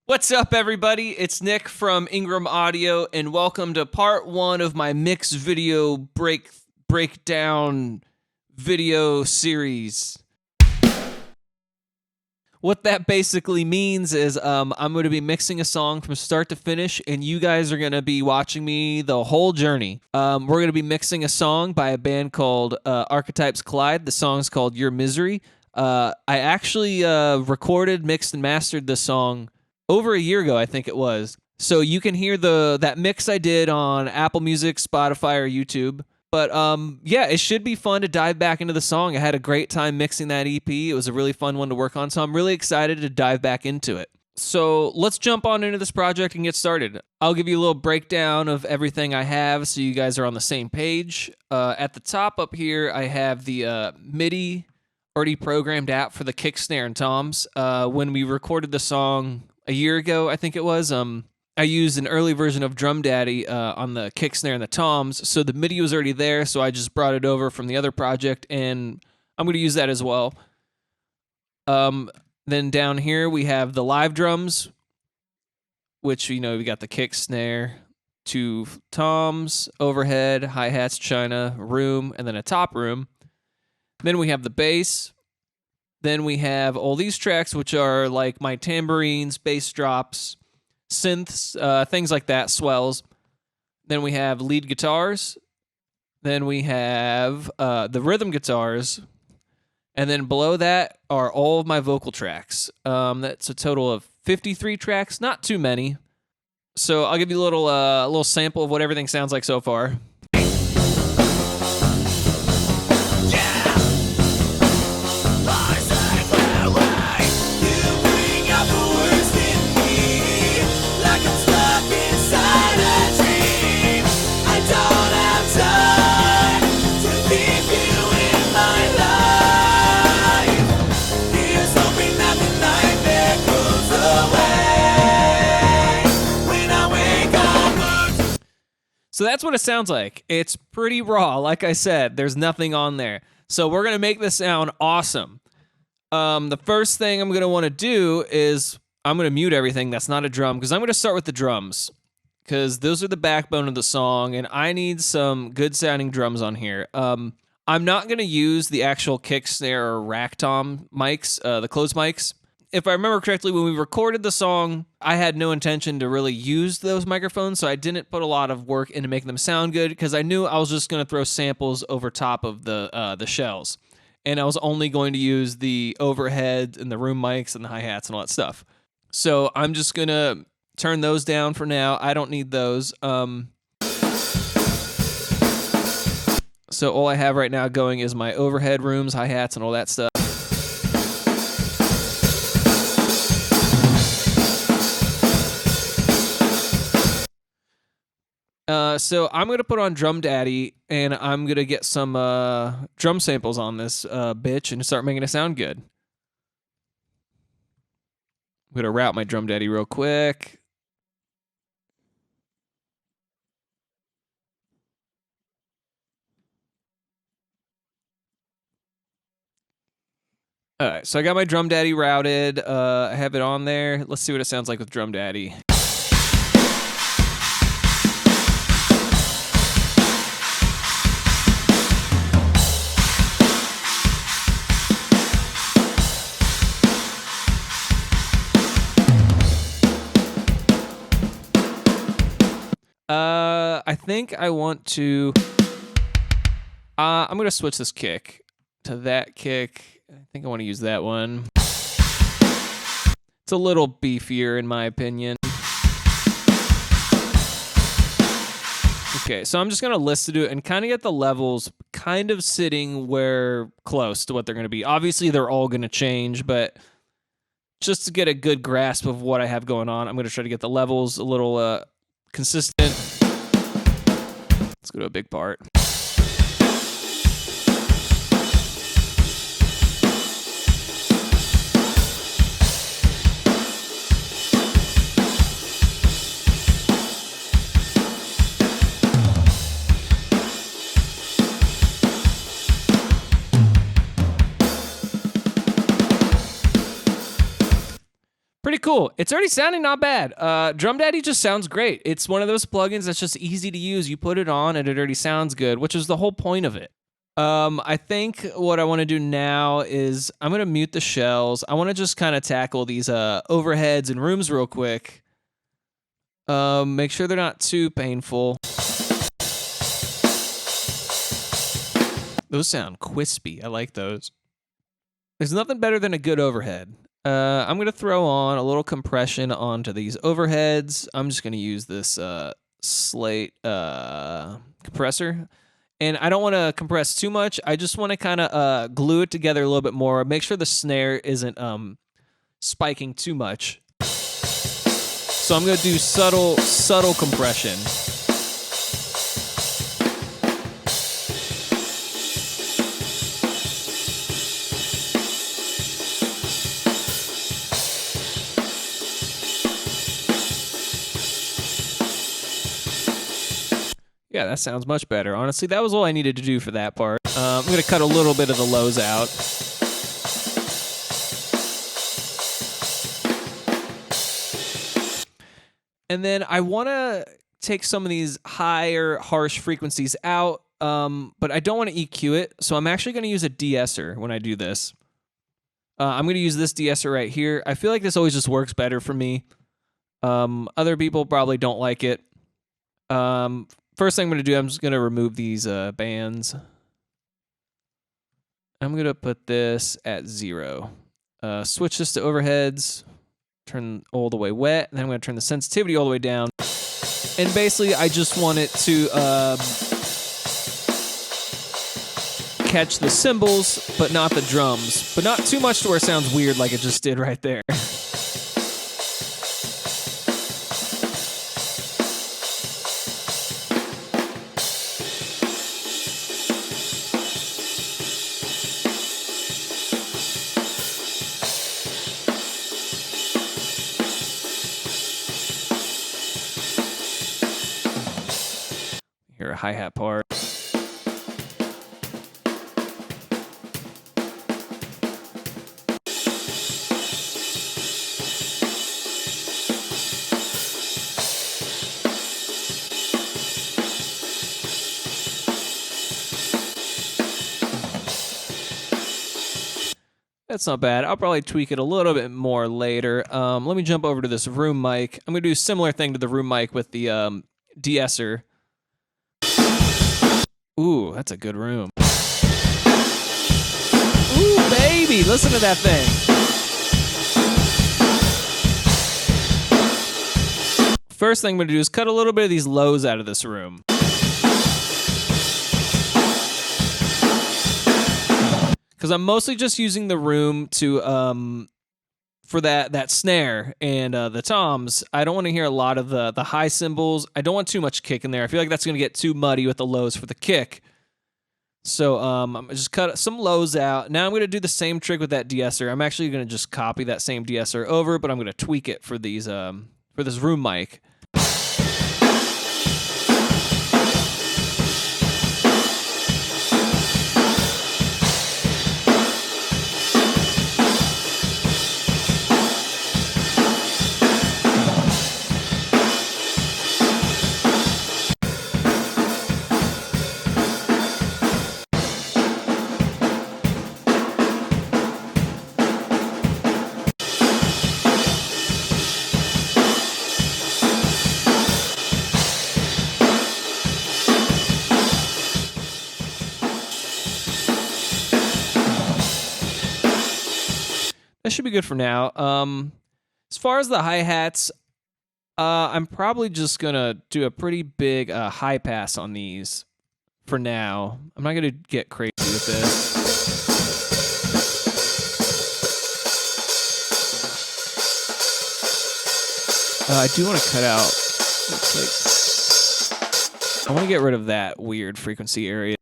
What's up, everybody? It's Nick from Ingram Audio, and welcome to part one of my mix video breakdown video series. What that basically means is I'm going to be mixing a song from start to finish, and you guys are going to be watching me the whole journey. We're going to be mixing a song by a band called Archetypes Collide. The song's called Your Misery. I actually recorded, mixed, and mastered this song over a year ago, I think it was. So you can hear that mix I did on Apple Music, Spotify, or YouTube. But yeah, it should be fun to dive back into the song. I had a great time mixing that EP. It was a really fun one to work on, so I'm really excited to dive back into it. So let's jump on into this project and get started. I'll give you a little breakdown of everything I have so you guys are on the same page. At the top up here, I have the MIDI already programmed app for the kick, snare, and toms. When we recorded the song a year ago, I think it was, I used an early version of Drum Daddy on the kick, snare, and the toms, so the MIDI was already there, so I just brought it over from the other project, and I'm going to use that as well. Then down here, we have the live drums, which, we got the kick, snare, 2 toms, overhead, hi-hats, china, room, and then a top room. Then we have the bass. Then we have all these tracks, which are like my tambourines, bass drops, synths, things like that, swells. Then we have lead guitars. Then we have the rhythm guitars. And then below that are all of my vocal tracks. That's a total of 53 tracks, not too many. So I'll give you a little sample of what everything sounds like so far. So that's what it sounds like. It's pretty raw. Like I said, there's nothing on there. So we're going to make this sound awesome. The first thing I'm going to want to do is I'm going to mute everything that's not a drum, because I'm going to start with the drums, because those are the backbone of the song, and I need some good sounding drums on here. I'm not going to use the actual kick, snare, or rack tom mics, the closed mics. If I remember correctly, when we recorded the song, I had no intention to really use those microphones, so I didn't put a lot of work into making them sound good, because I knew I was just going to throw samples over top of the shells, and I was only going to use the overhead and the room mics and the hi-hats and all that stuff. So I'm just going to turn those down for now. I don't need those. So all I have right now going is my overhead, rooms, hi-hats, and all that stuff. So I'm going to put on Drum Daddy, and I'm going to get some drum samples on this bitch and start making it sound good. I'm going to route my Drum Daddy real quick. All right, so I got my Drum Daddy routed. I have it on there. Let's see what it sounds like with Drum Daddy. I think I want to... I'm going to switch this kick to that kick. I think I want to use that one. It's a little beefier, in my opinion. Okay, so I'm just going to listen to it and kind of get the levels kind of sitting where close to what they're going to be. Obviously, they're all going to change, but just to get a good grasp of what I have going on, I'm going to try to get the levels a little consistent. Let's go to a big part. cool. It's already sounding not bad. Drum Daddy just sounds great. It's one of those plugins that's just easy to use. You put it on and it already sounds good, which is the whole point of it. I think what I want to do now is I'm going to mute the shells. I want to just kind of tackle these overheads and rooms real quick. Make sure they're not too painful. Those sound crispy. I like those. There's nothing better than a good overhead. I'm going to throw on a little compression onto these overheads. I'm just going to use this slate compressor. And I don't want to compress too much. I just want to kind of glue it together a little bit more. Make sure the snare isn't spiking too much. So I'm going to do subtle compression. Yeah, that sounds much better. Honestly, that was all I needed to do for that part. I'm going to cut a little bit of the lows out. And then I want to take some of these higher, harsh frequencies out, but I don't want to EQ it, so I'm actually going to use a de-esser when I do this. I'm going to use this de-esser right here. I feel like this always just works better for me. Other people probably don't like it. First thing I'm going to do, I'm just going to remove these bands. I'm going to put this at 0. Switch this to overheads. Turn all the way wet. And then I'm going to turn the sensitivity all the way down. And basically, I just want it to catch the cymbals, but not the drums. But not too much to where it sounds weird like it just did right there. Hear a hi-hat part. That's not bad. I'll probably tweak it a little bit more later. Let me jump over to this room mic. I'm going to do a similar thing to the room mic with the de-esser. Ooh, that's a good room. Ooh, baby, listen to that thing. First thing I'm going to do is cut a little bit of these lows out of this room. Because I'm mostly just using the room to for that snare and the toms. I don't want to hear a lot of the high cymbals. I don't want too much kick in there. I feel like that's going to get too muddy with the lows for the kick. So I'm going to just cut some lows out. Now I'm going to do the same trick with that de-esser. I'm actually going to just copy that same de-esser over, but I'm going to tweak it for these for this room mic. That should be good for now. As far as the hi-hats, I'm probably just going to do a pretty big high pass on these for now. I'm not going to get crazy with this. I do want to cut out, looks like, I want to get rid of that weird frequency area.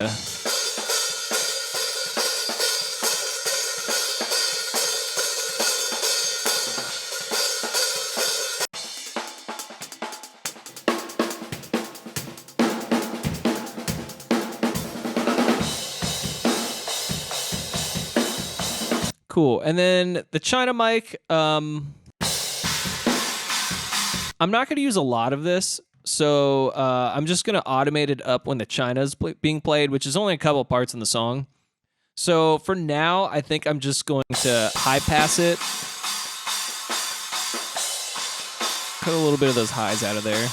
Cool. And then the China mic, I'm I'm not going to use a lot of this, so I'm just going to automate it up when the China's being played, which is only a couple parts in the song. So for now, I think I'm just going to high pass it. Cut a little bit of those highs out of there.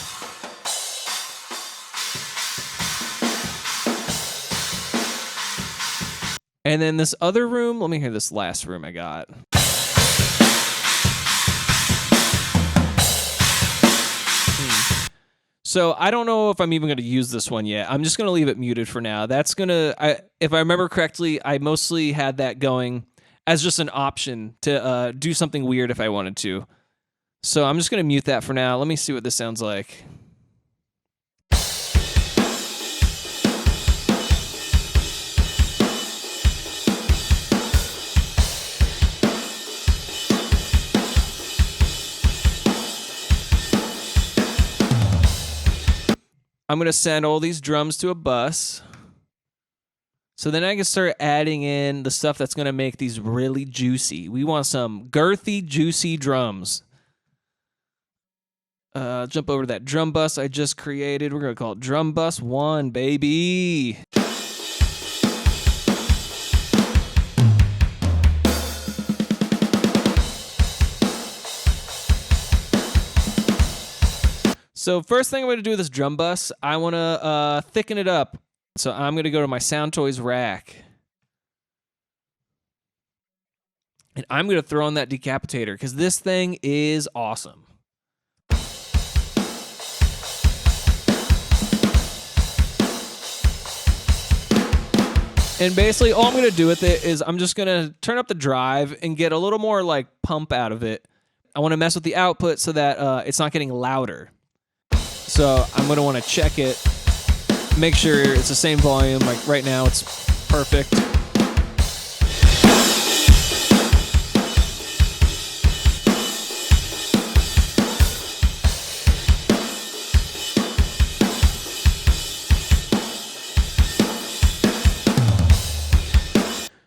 And then this other room, let me hear this last room I got. So I don't know if I'm even going to use this one yet. I'm just going to leave it muted for now. That's going to, if I remember correctly, I mostly had that going as just an option to do something weird if I wanted to. So I'm just going to mute that for now. Let me see what this sounds like. I'm going to send all these drums to a bus. So then I can start adding in the stuff that's going to make these really juicy. We want some girthy, juicy drums. Jump over to that drum bus I just created. We're going to call it Drum Bus 1, baby. So first thing I'm going to do with this drum bus, I want to thicken it up. So I'm going to go to my Sound Toys rack. And I'm going to throw in that decapitator because this thing is awesome. And basically all I'm going to do with it is I'm just going to turn up the drive and get a little more like pump out of it. I want to mess with the output so that it's not getting louder. So I'm going to want to check it, make sure it's the same volume. Like right now, it's perfect.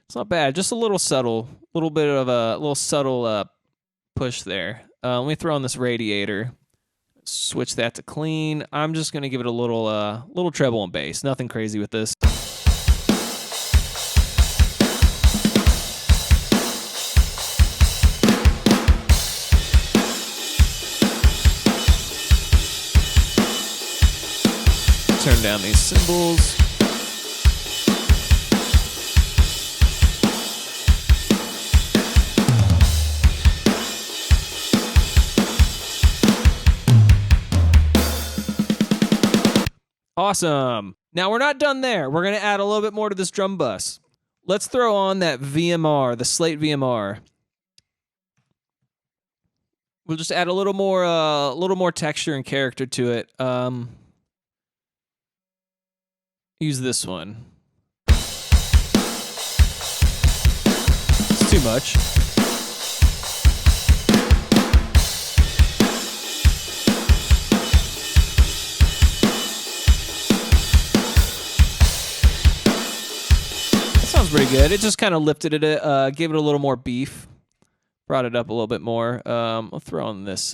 It's not bad, just a little subtle, little subtle push there. Let me throw on this radiator. Switch that to clean. I'm just going to give it a little treble and bass. Nothing crazy with this. Turn down these cymbals. Awesome. Now we're not done there. We're going to add a little bit more to this drum bus. Let's throw on that VMR, the Slate VMR. We'll just add a little more texture and character to it. Use this one. It's too much. Sounds pretty good. It just kind of lifted it, gave it a little more beef, brought it up a little bit more. I'll throw on this.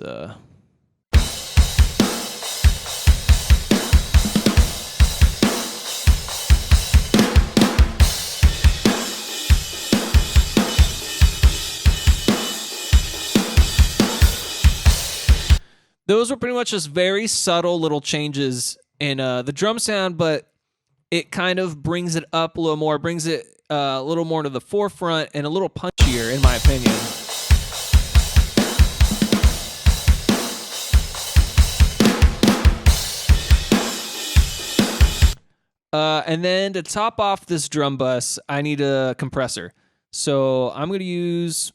Those were pretty much just very subtle little changes in the drum sound, but it kind of brings it up a little more, brings it a little more to the forefront and a little punchier, in my opinion. And then to top off this drum bus, I need a compressor. So I'm going to use,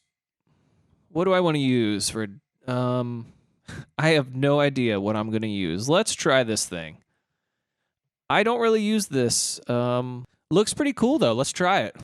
what do I want to use for, I have no idea what I'm going to use. Let's try this thing. I don't really use this. Looks pretty cool, though. Let's try it.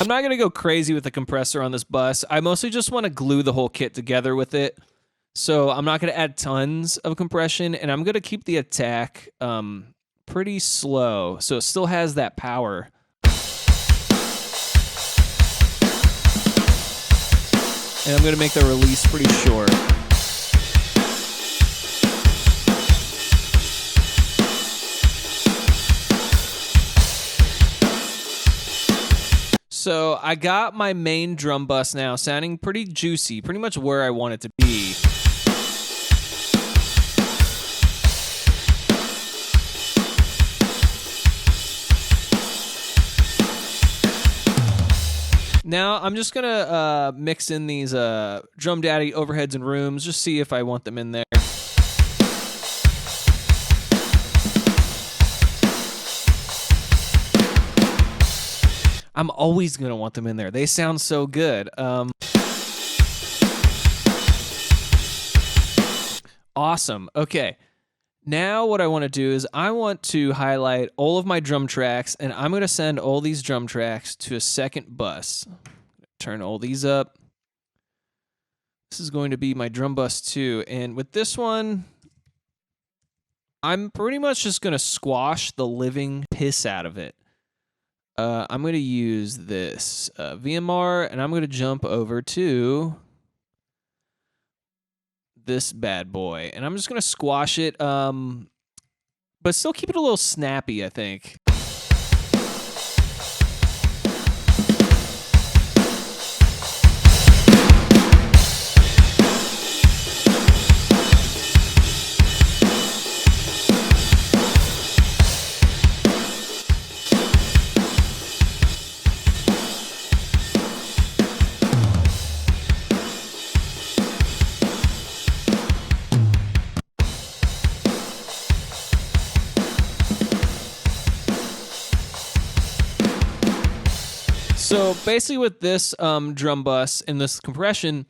I'm not going to go crazy with the compressor on this bus. I mostly just want to glue the whole kit together with it. So I'm not going to add tons of compression, and I'm going to keep the attack pretty slow so it still has that power. And I'm going to make the release pretty short. So I got my main drum bus now sounding pretty juicy, pretty much where I want it to be. Now I'm just gonna mix in these Drum Daddy overheads and rooms, just see if I want them in there. I'm always going to want them in there. They sound so good. Awesome. Okay. Now what I want to do is I want to highlight all of my drum tracks, and I'm going to send all these drum tracks to a second bus. Turn all these up. This is going to be my drum bus 2. And with this one, I'm pretty much just going to squash the living piss out of it. I'm going to use this VMR, and I'm going to jump over to this bad boy. And I'm just going to squash it, but still keep it a little snappy, I think. So basically with this drum bus and this compression,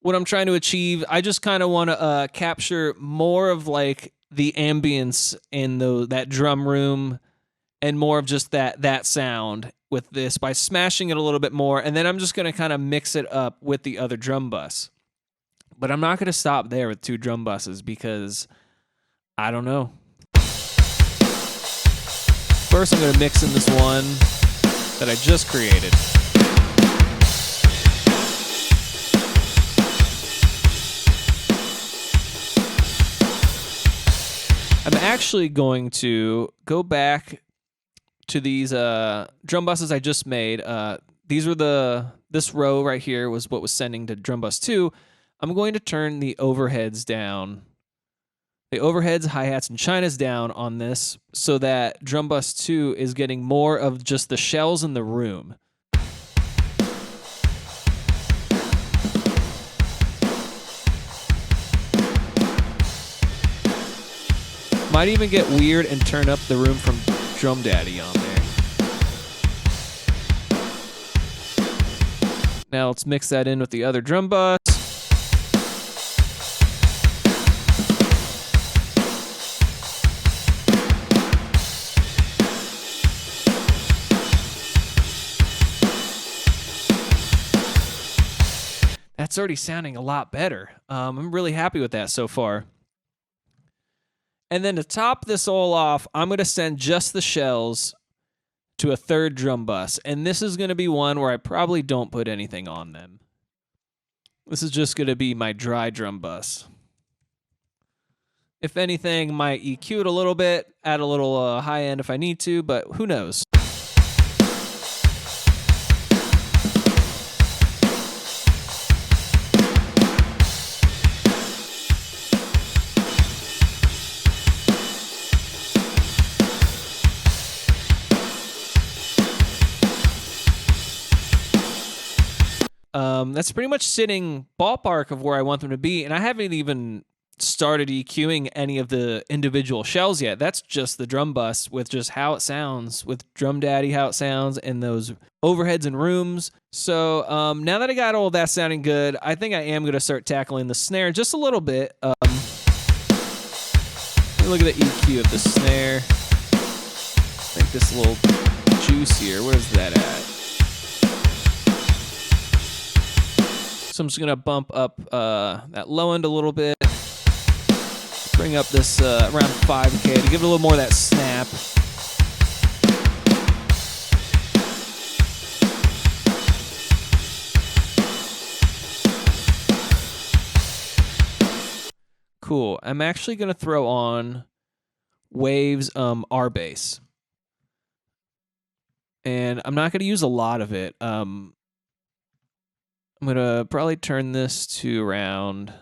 what I'm trying to achieve, I just kind of want to capture more of like the ambience in that drum room and more of just that sound with this by smashing it a little bit more. And then I'm just going to kind of mix it up with the other drum bus. But I'm not going to stop there with 2 drum buses because I don't know. First, I'm going to mix in this one that I just created. I'm actually going to go back to these drum buses I just made. These were this row right here was what was sending to drum bus 2. I'm going to turn the overheads down. The overheads, hi-hats, and chinas down on this so that drum bus 2 is getting more of just the shells in the room. Might even get weird and turn up the room from Drum Daddy on there. Now let's mix that in with the other drum bus. That's already sounding a lot better. I'm really happy with that so far. And then to top this all off, I'm going to send just the shells to a third drum bus. And this is going to be one where I probably don't put anything on them. This is just going to be my dry drum bus. If anything, might EQ it a little bit, add a little high end if I need to, but who knows? That's pretty much sitting ballpark of where I want them to be, and I haven't even started EQing any of the individual shells yet. That's just the drum bus with just how it sounds, with Drum Daddy, how it sounds, and those overheads and rooms. So now that I got all of that sounding good, I think I am going to start tackling the snare just a little bit. Look at the EQ of the snare. Make this a little juicier. Where's that at? So I'm just gonna bump up that low end a little bit. Bring up this around 5K to give it a little more of that snap. Cool. I'm actually going to throw on Waves R bass. And I'm not going to use a lot of it. I'm going to probably turn this to around...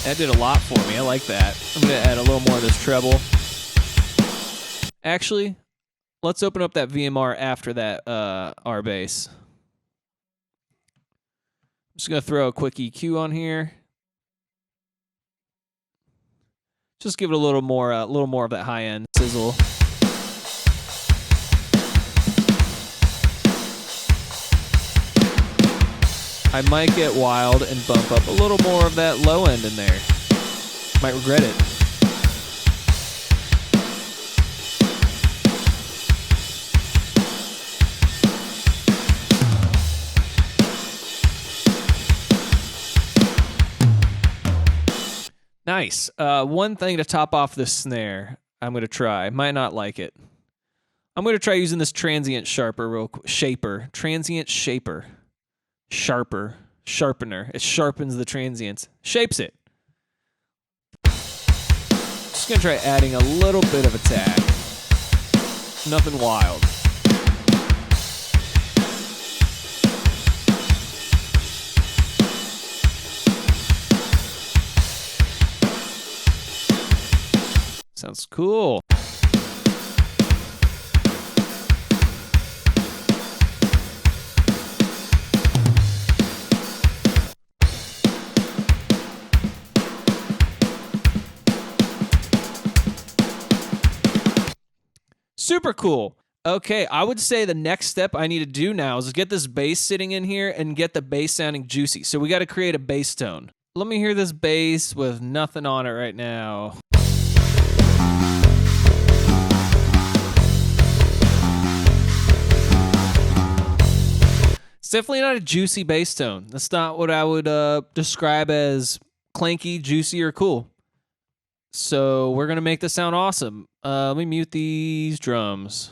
That did a lot for me. I like that. I'm going to add a little more of this treble. Actually, let's open up that VMR after that R bass. I'm just going to throw a quick EQ on here. Just give it a little more of that high-end sizzle. I might get wild and bump up a little more of that low end in there. Might regret it. Nice. One thing to top off this snare, I'm going to try. Might not like it. I'm going to try using this transient transient sharpener. It sharpens the transients, shapes it. Just gonna try adding a little bit of attack. Nothing wild. Sounds cool. Super cool. Okay, I would say the next step I need to do now is get this bass sitting in here and get the bass sounding juicy. So we got to create a bass tone. Let me hear this bass with nothing on it right now. It's definitely not a juicy bass tone. That's not what I would describe as clanky, juicy, or cool. So we're going to make this sound awesome. Let me mute these drums.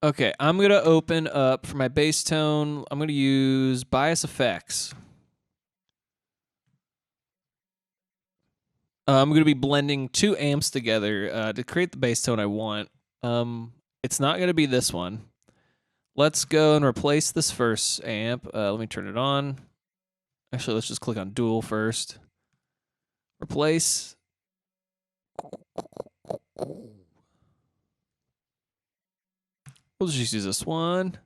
Okay, I'm going to open up for my bass tone. I'm going to use bias effects. I'm going to be blending two amps together to create the bass tone I want. It's not going to be this one. Let's go and replace this first amp. Let me turn it on. Actually, let's just click on dual first. Replace. We'll just use this one.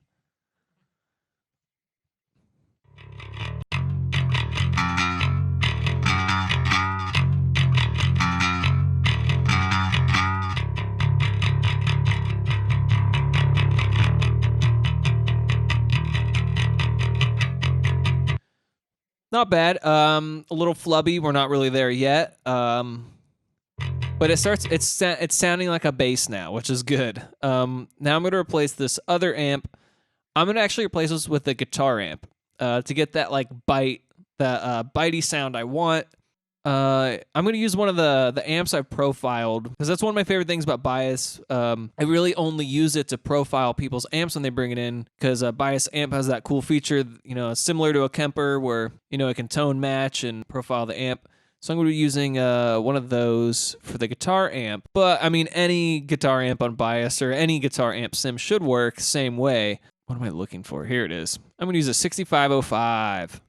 Not bad. A little flubby. We're not really there yet. But it's sounding like a bass now, which is good. Now I'm going to replace this other amp. I'm going to actually replace this with a guitar amp to get that like bitey sound I want. I'm going to use one of the amps I've profiled because that's one of my favorite things about Bias. I really only use it to profile people's amps when they bring it in because a Bias amp has that cool feature, similar to a Kemper where, it can tone match and profile the amp. So I'm going to be using one of those for the guitar amp. But, I mean, any guitar amp on Bias or any guitar amp sim should work same way. What am I looking for? Here it is. I'm going to use a 6505.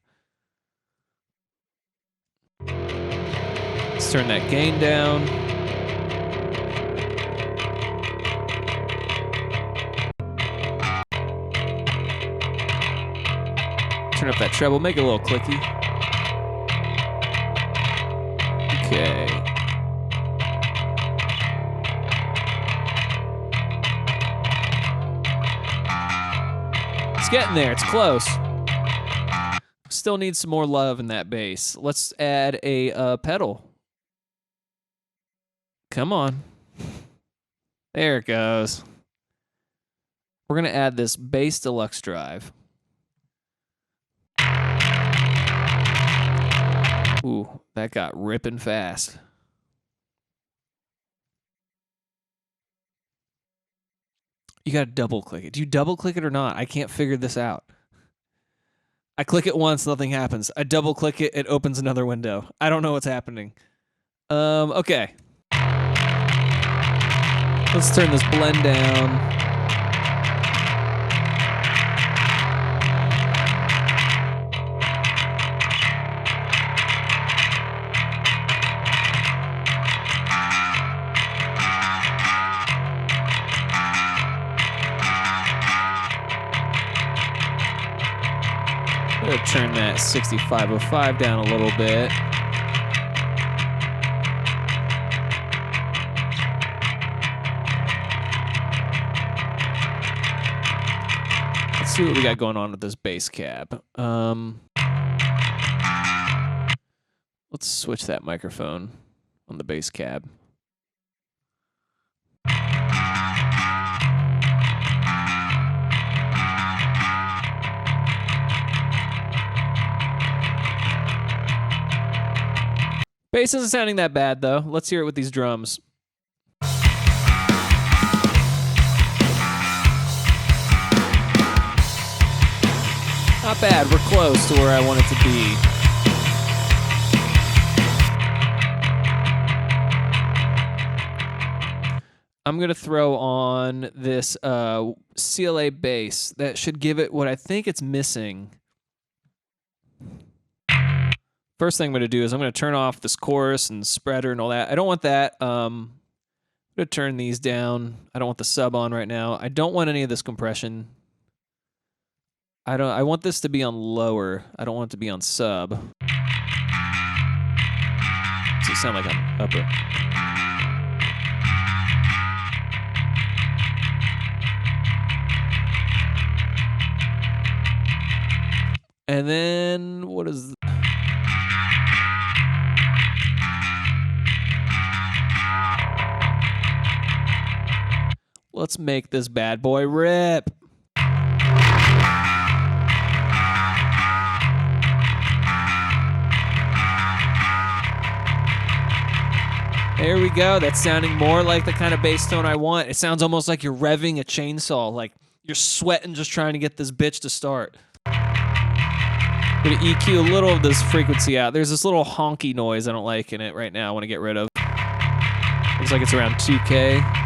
Let's turn that gain down. Turn up that treble. Make it a little clicky. Okay. getting there. It's close. Still need some more love in that bass. Let's add a pedal. Come on. There it goes. We're going to add this bass deluxe drive. Ooh, that got ripping fast. You got to double click it. Do you double click it or not? I can't figure this out. I click it once, nothing happens. I double click it, it opens another window. I don't know what's happening. Okay. Let's turn this blend down. I'm gonna turn that 6505 down a little bit. Let's see what we got going on with this bass cab. Let's switch that microphone on the bass cab. Bass isn't sounding that bad though. Let's hear it with these drums. Not bad, we're close to where I want it to be. I'm gonna throw on this CLA bass. That should give it what I think it's missing. First thing I'm gonna do is I'm gonna turn off this chorus and spreader and all that. I don't want that. I'm gonna turn these down. I don't want the sub on right now. I don't want any of this compression. I want this to be on lower. I don't want it to be on sub. Does it sound like I'm upper? And then what is? Let's make this bad boy rip. There we go. That's sounding more like the kind of bass tone I want. It sounds almost like you're revving a chainsaw, like you're sweating just trying to get this bitch to start. I'm going to EQ a little of this frequency out. There's this little honky noise I don't like in it right now. I want to get rid of. Looks like it's around 2K.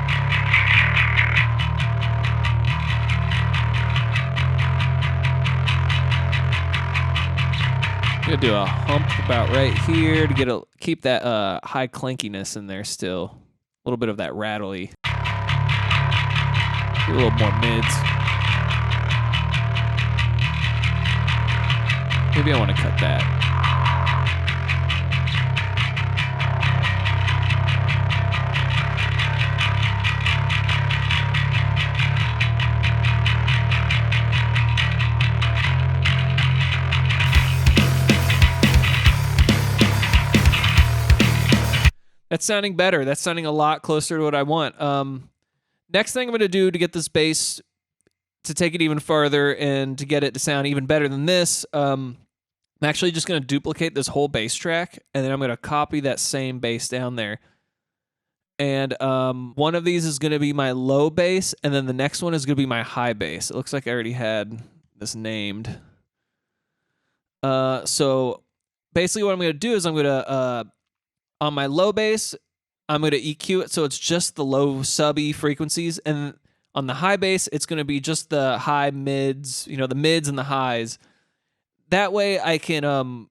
I'm gonna do a hump about right here to keep that high clankiness in there still. A little bit of that rattly. Do a little more mids. Maybe I want to cut that. That's sounding better. That's sounding a lot closer to what I want. Next thing I'm going to do to get this bass to take it even farther and to get it to sound even better than this, I'm actually just going to duplicate this whole bass track, and then I'm going to copy that same bass down there. And one of these is going to be my low bass, and then the next one is going to be my high bass. It looks like I already had this named. So basically what I'm going to do is I'm going to... on my low bass, I'm going to EQ it so it's just the low subby frequencies. And on the high bass, it's going to be just the high mids, you know, the mids and the highs. That way I can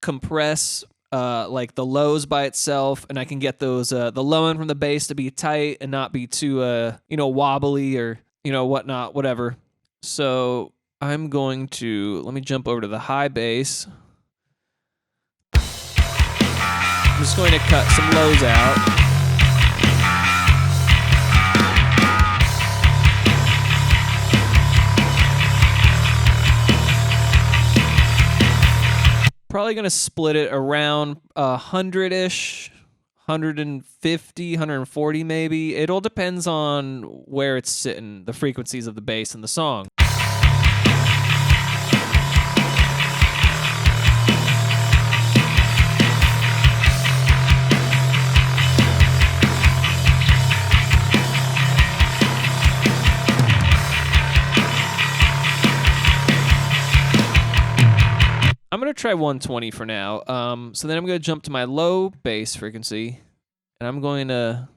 compress like the lows by itself, and I can get those the low end from the bass to be tight and not be too you know, wobbly or, you know, whatnot, whatever. So I'm going to, let me jump over to the high bass. I'm just going to cut some lows out. probably going to split it around 100-ish, 150, 140 maybe. It all depends on where it's sitting, the frequencies of the bass in the song. I'm going to try 120 for now. So then I'm going to jump to my low bass frequency, and I'm going to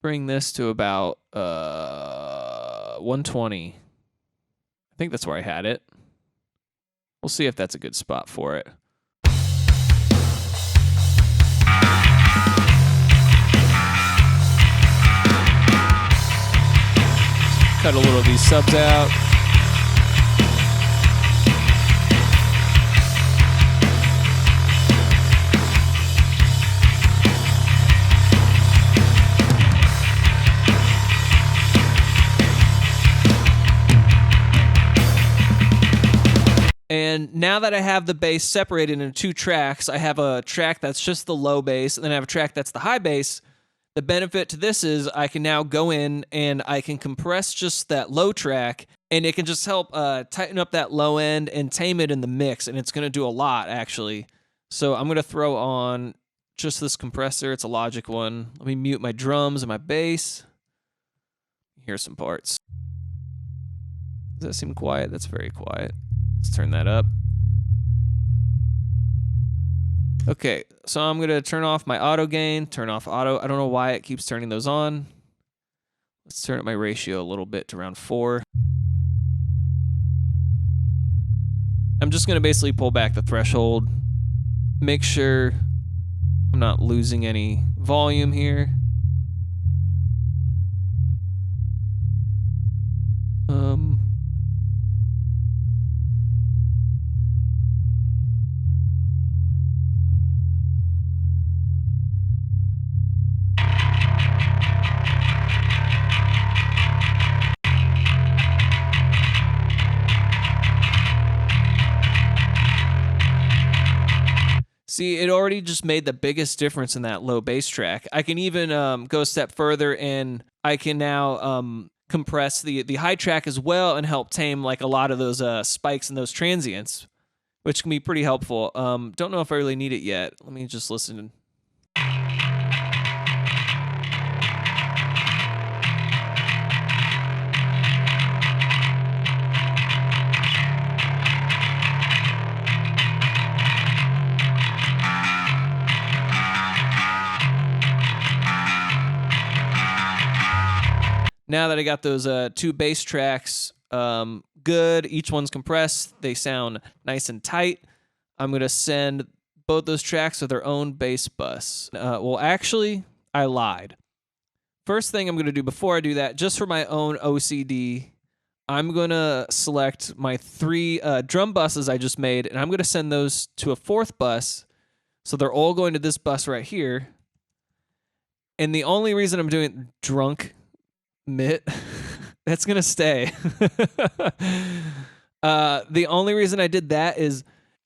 bring this to about 120. I think that's where I had it. We'll see if that's a good spot for it. Cut a little of these subs out. And now that I have the bass separated into 2 tracks, I have a track that's just the low bass, and then I have a track that's the high bass. The benefit to this is I can now go in and I can compress just that low track, and it can just help tighten up that low end and tame it in the mix, and it's going to do a lot, actually. So I'm going to throw on just this compressor. It's a Logic one. Let me mute my drums and my bass. Here's some parts. Does that seem quiet? That's very quiet. Let's turn that up. Okay, so I'm going to turn off my auto gain, turn off auto. I don't know why it keeps turning those on. Let's turn up my ratio a little bit to around 4. I'm just going to basically pull back the threshold, make sure I'm not losing any volume here. See, it already just made the biggest difference in that low bass track. I can even go a step further, and I can now compress the high track as well and help tame like a lot of those spikes and those transients, which can be pretty helpful. Don't know if I really need it yet. Let me just listen. Now that I got those 2 bass tracks good, each one's compressed, they sound nice and tight, I'm going to send both those tracks to their own bass bus. Well, actually, I lied. First thing I'm going to do before I do that, just for my own OCD, I'm going to select my 3 drum buses I just made, and I'm going to send those to a 4th bus, so they're all going to this bus right here. And the only reason I'm doing drunk mitt, that's gonna stay. The only reason I did that is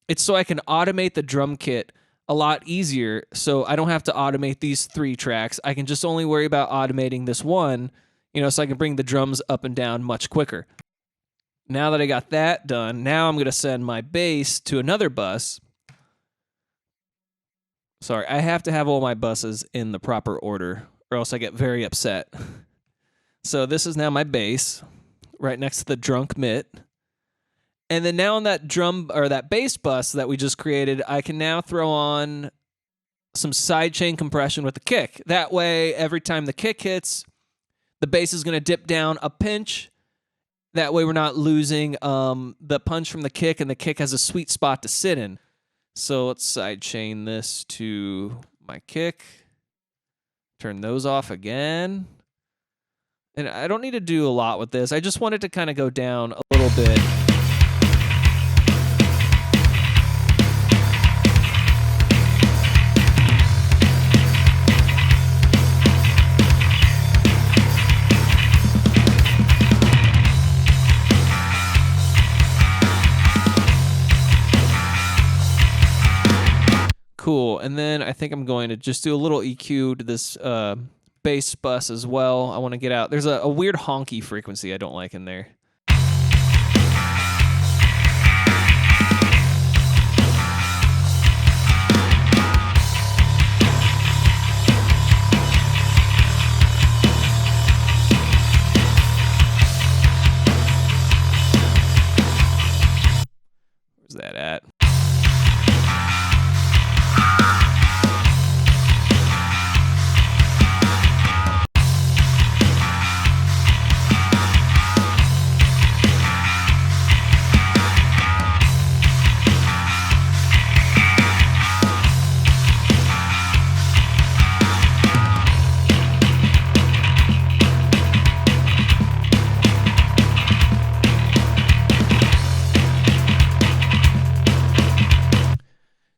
it's so I can automate the drum kit a lot easier, so I don't have to automate these 3 tracks. I can just only worry about automating this one, so I can bring the drums up and down much quicker. Now that I got that done, now I'm gonna send my bass to another bus. Sorry, I have to have all my buses in the proper order, or else I get very upset. So this is now my bass, right next to the drunk mitt. And then now on that drum, or that bass bus that we just created, I can now throw on some sidechain compression with the kick. That way, every time the kick hits, the bass is going to dip down a pinch. That way we're not losing the punch from the kick, and the kick has a sweet spot to sit in. So let's sidechain this to my kick. Turn those off again. And I don't need to do a lot with this. I just want it to kind of go down a little bit. Cool. And then I think I'm going to just do a little EQ to this bass bus as well. I want to get out. There's a weird honky frequency I don't like in there. Where's that at?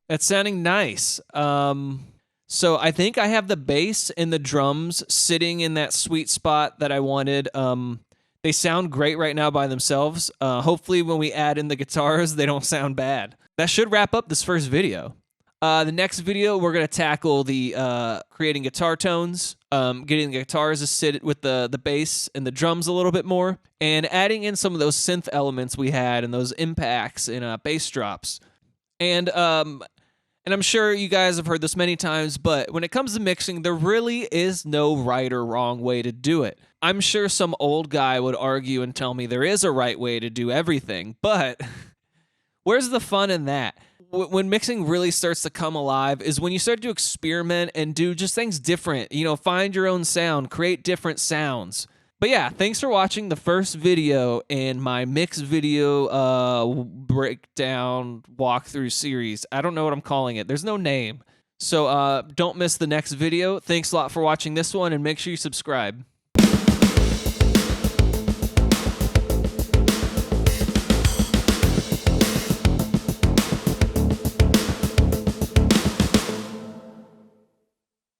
That's sounding nice. So I think I have the bass and the drums sitting in that sweet spot that I wanted. They sound great right now by themselves. Hopefully when we add in the guitars, they don't sound bad. That should wrap up this first video. The next video, we're going to tackle the creating guitar tones, getting the guitars to sit with the bass and the drums a little bit more, and adding in some of those synth elements we had and those impacts and bass drops. And I'm sure you guys have heard this many times, but when it comes to mixing, there really is no right or wrong way to do it. I'm sure some old guy would argue and tell me there is a right way to do everything, but where's the fun in that? When mixing really starts to come alive is when you start to experiment and do just things different. You know, find your own sound, create different sounds. But yeah, thanks for watching the first video in my mix video breakdown walkthrough series. I don't know what I'm calling it. There's no name. So don't miss the next video. Thanks a lot for watching this one, and make sure you subscribe.